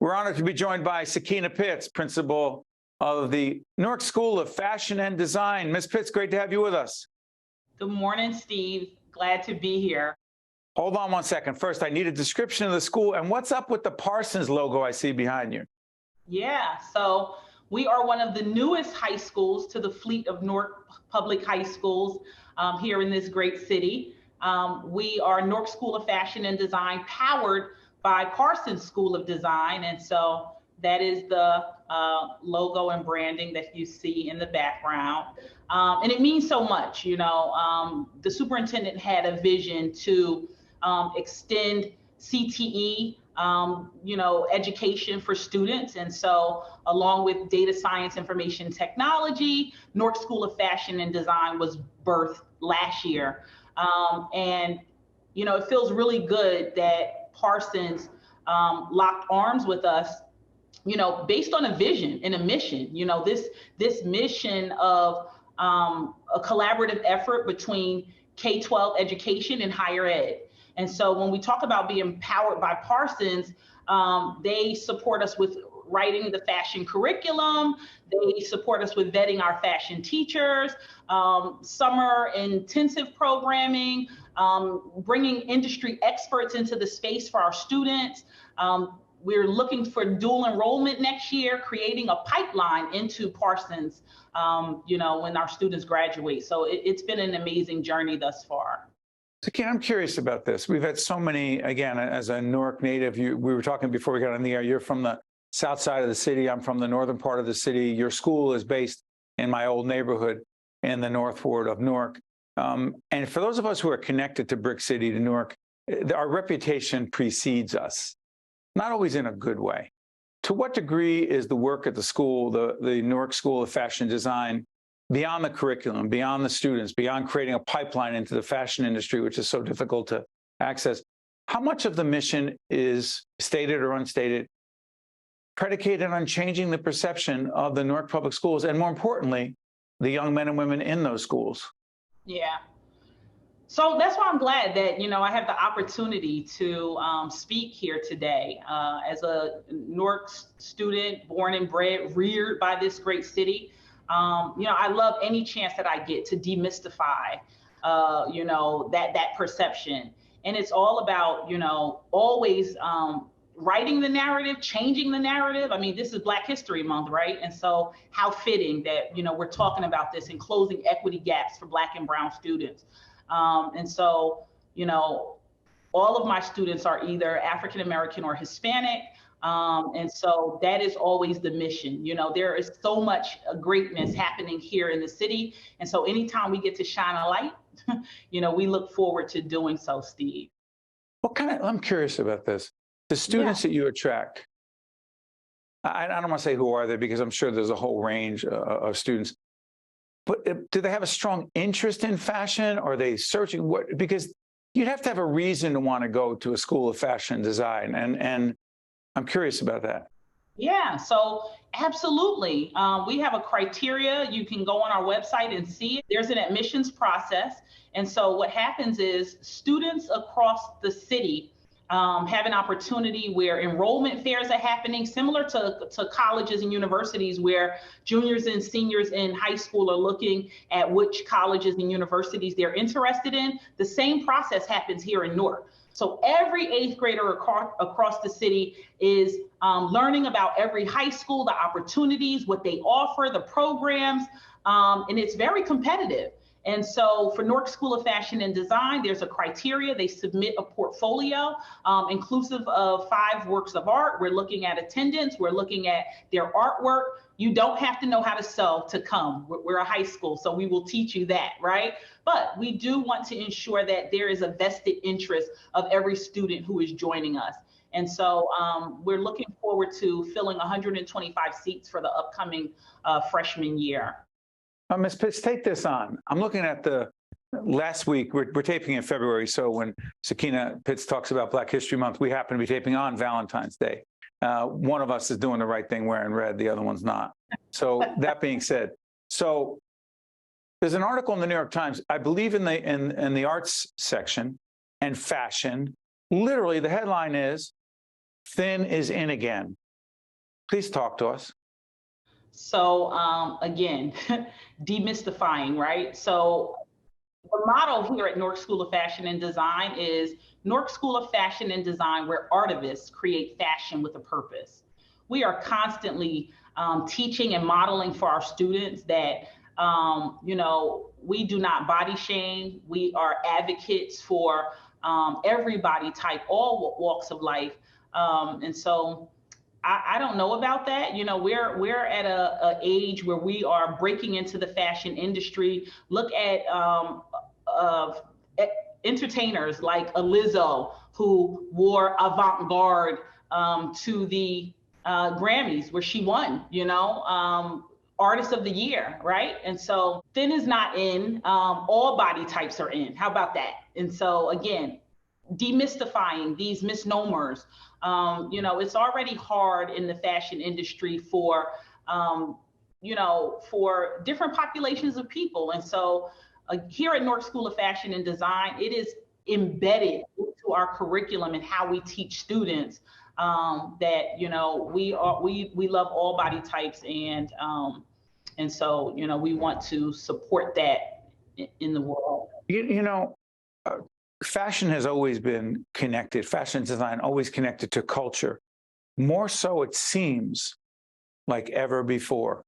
We're honored to be joined by Sakina Pitts, principal of the Newark School of Fashion and Design. Ms. Pitts, great to have you with us. Good morning, Steve. Glad to be here. Hold on one second. First, I need a description of the school and what's up with the Parsons logo I see behind you. Yeah, so we are one of the newest high schools to the fleet of Newark public high schools here in this great city. We are Newark School of Fashion and Design, powered by Parsons School of Design. And so that is the logo and branding that you see in the background. And it means so much. The superintendent had a vision to extend CTE, education for students. And so along with data science, information technology, Newark School of Fashion and Design was birthed last year. It feels really good that Parsons locked arms with us, based on a vision and a mission. This mission of a collaborative effort between K-12 education and higher ed. And so when we talk about being powered by Parsons, they support us with writing the fashion curriculum. They support us with vetting our fashion teachers, summer intensive programming, bringing industry experts into the space for our students. We're looking for dual enrollment next year, creating a pipeline into Parsons, when our students graduate. So it's been an amazing journey thus far. Sakina, I'm curious about this. We've had so many, again, as a Newark native, we were talking before we got on the air, you're from the south side of the city. I'm from the northern part of the city. Your school is based in my old neighborhood in the North Ward of Newark. And for those of us who are connected to Brick City, to Newark, our reputation precedes us, not always in a good way. To what degree is the work at the school, the Newark School of Fashion Design, beyond the curriculum, beyond the students, beyond creating a pipeline into the fashion industry, which is so difficult to access, how much of the mission is, stated or unstated, predicated on changing the perception of the Newark public schools, and more importantly, the young men and women in those schools? Yeah. So that's why I'm glad that, I have the opportunity to speak here today as a Newark student, born and bred, reared by this great city. I love any chance that I get to demystify, that perception. And it's all about, always writing the narrative, changing the narrative. I mean, this is Black History Month, right? And so how fitting that, we're talking about this and closing equity gaps for Black and brown students. And so, all of my students are either African-American or Hispanic. And so that is always the mission. There is so much greatness happening here in the city. And so anytime we get to shine a light, we look forward to doing so, Steve. I'm curious about this. The students that you attract, I don't want to say who are they, because I'm sure there's a whole range of students, but do they have a strong interest in fashion? Or are they searching? Because you'd have to have a reason to want to go to a school of fashion design. And I'm curious about that. Yeah, so absolutely. We have a criteria. You can go on our website and see it. There's an admissions process. And so what happens is students across the city have an opportunity where enrollment fairs are happening, similar to colleges and universities, where juniors and seniors in high school are looking at which colleges and universities they're interested in. The same process happens here in Newark. So every eighth grader across the city is learning about every high school, the opportunities, what they offer, the programs, and it's very competitive. And so for Newark School of Fashion and Design, there's a criteria. They submit a portfolio inclusive of 5 works of art. We're looking at attendance. We're looking at their artwork. You don't have to know how to sew to come. We're a high school, so we will teach you that, right? But we do want to ensure that there is a vested interest of every student who is joining us. And so we're looking forward to filling 125 seats for the upcoming freshman year. Ms. Pitts, take this on. I'm looking at the last week. We're taping in February, so when Sakina Pitts talks about Black History Month, we happen to be taping on Valentine's Day. One of us is doing the right thing wearing red, the other one's not. So that being said, so there's an article in the New York Times, I believe in the arts section and fashion. Literally, the headline is, "Thin is in again." Please talk to us. So again, demystifying, right? So the motto here at Newark School of Fashion and Design is Newark School of Fashion and Design, where artivists create fashion with a purpose. We are constantly teaching and modeling for our students that, we do not body shame. We are advocates for every body type, all walks of life. And so I don't know about that. We're at a age where we are breaking into the fashion industry. Look at entertainers like Lizzo, who wore avant-garde to the Grammys, where she won. Artist of the Year, right? And so thin is not in. All body types are in. How about that? And so again, demystifying these misnomers. It's already hard in the fashion industry for different populations of people. And so here at Newark School of Fashion and Design, it is embedded into our curriculum and how we teach students that we love all body types, and so we want to support that in the world. Fashion has always been connected. Fashion design always connected to culture. More so, it seems like ever before.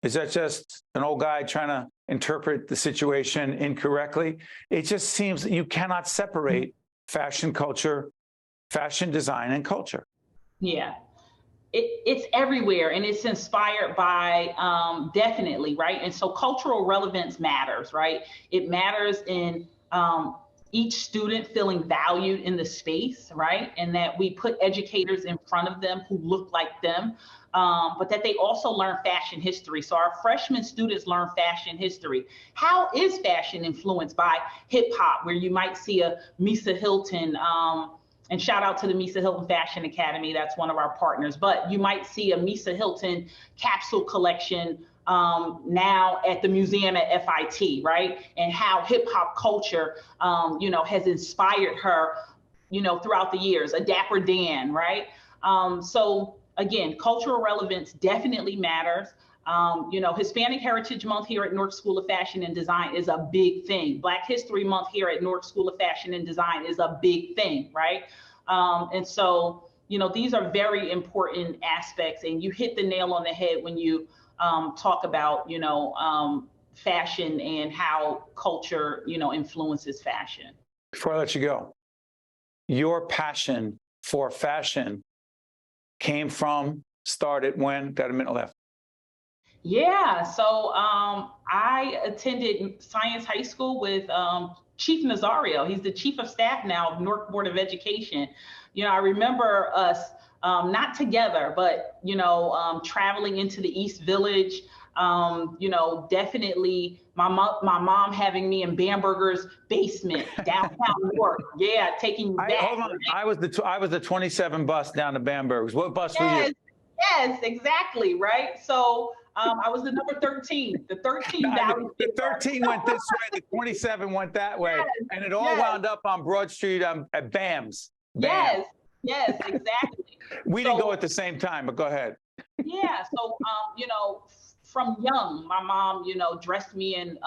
Is that just an old guy trying to interpret the situation incorrectly? It just seems that you cannot separate fashion culture, fashion design, and culture. Yeah, it's everywhere, and it's inspired by definitely, right? And so cultural relevance matters, right? It matters in each student feeling valued in the space, right? And that we put educators in front of them who look like them, but that they also learn fashion history. So our freshman students learn fashion history. How is fashion influenced by hip hop, where you might see a Misa Hilton, and shout out to the Misa Hilton Fashion Academy, that's one of our partners, but you might see a Misa Hilton capsule collection now at the museum at FIT, right? And how hip hop culture, has inspired her, throughout the years, a Dapper Dan, right? So again, cultural relevance definitely matters. Hispanic Heritage Month here at Newark School of Fashion and Design is a big thing. Black History Month here at Newark School of Fashion and Design is a big thing, right? And so, these are very important aspects, and you hit the nail on the head when you talk about, fashion and how culture, influences fashion. Before I let you go, your passion for fashion started when? Got a minute left. Yeah, so I attended Science High School with Chief Nazario. He's the chief of staff now of Newark Board of Education. I remember us not together, but traveling into the East Village. Definitely my mom having me in Bamberger's basement downtown Newark. Yeah, taking me back. Hold on, I was the 27 bus down to Bamberger's. What bus were you? Yes, exactly, right. So I was the number 13. The 13 The 13 went this way, the 27 went that way, yes, and it all wound up on Broad Street at BAM's. Yes, exactly. We didn't go at the same time, but go ahead. Yeah, so from young, my mom, dressed me in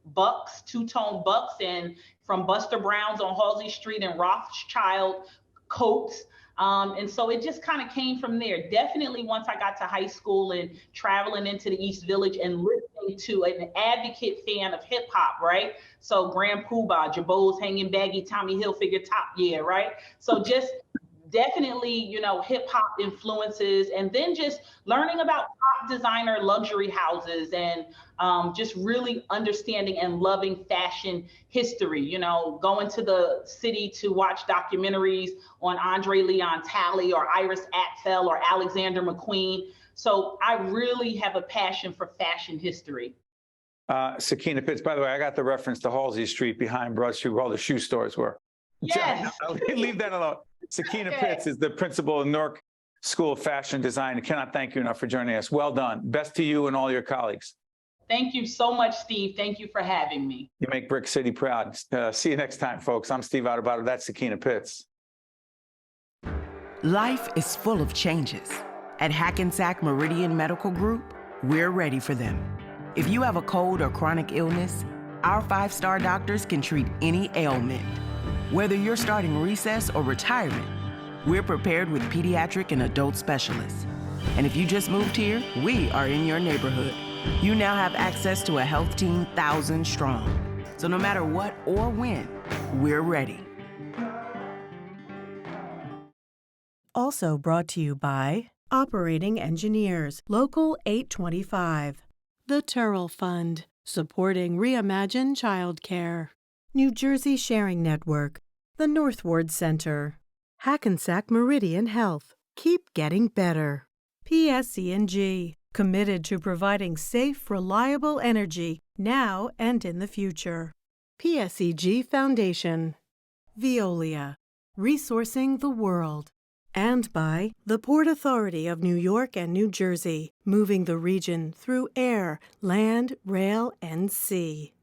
bucks, two-tone bucks, and from Buster Brown's on Halsey Street and Rothschild coats. And so it just kind of came from there. Definitely once I got to high school and traveling into the East Village and listening to an advocate fan of hip hop, right? So Grand Poobah, Jabot's Hanging Baggy, Tommy Hilfiger Top, yeah, right? So just definitely, hip hop influences, and then just learning about top designer luxury houses, and just really understanding and loving fashion history, going to the city to watch documentaries on Andre Leon Talley or Iris Apfel or Alexander McQueen. So I really have a passion for fashion history. Sakina Pitts, by the way, I got the reference to Halsey Street behind Broad Street where all the shoe stores were. Yes. Leave that alone. Sakina Pitts is the principal of Newark School of Fashion Design. I cannot thank you enough for joining us. Well done. Best to you and all your colleagues. Thank you so much, Steve. Thank you for having me. You make Brick City proud. See you next time, folks. I'm Steve Adubato. That's Sakina Pitts. Life is full of changes, At Hackensack Meridian Medical Group, we're ready for them. If you have a cold or chronic illness, our 5-star doctors can treat any ailment. Whether you're starting recess or retirement, we're prepared with pediatric and adult specialists. And if you just moved here, we are in your neighborhood. You now have access to a health team thousands strong. So no matter what or when, we're ready. Also brought to you by Operating Engineers, Local 825. The Turrell Fund, supporting Reimagine Childcare. New Jersey Sharing Network, the Northward Center. Hackensack Meridian Health, keep getting better. PSE&G, committed to providing safe, reliable energy now and in the future. PSEG Foundation. Veolia, resourcing the world. And by the Port Authority of New York and New Jersey, moving the region through air, land, rail, and sea.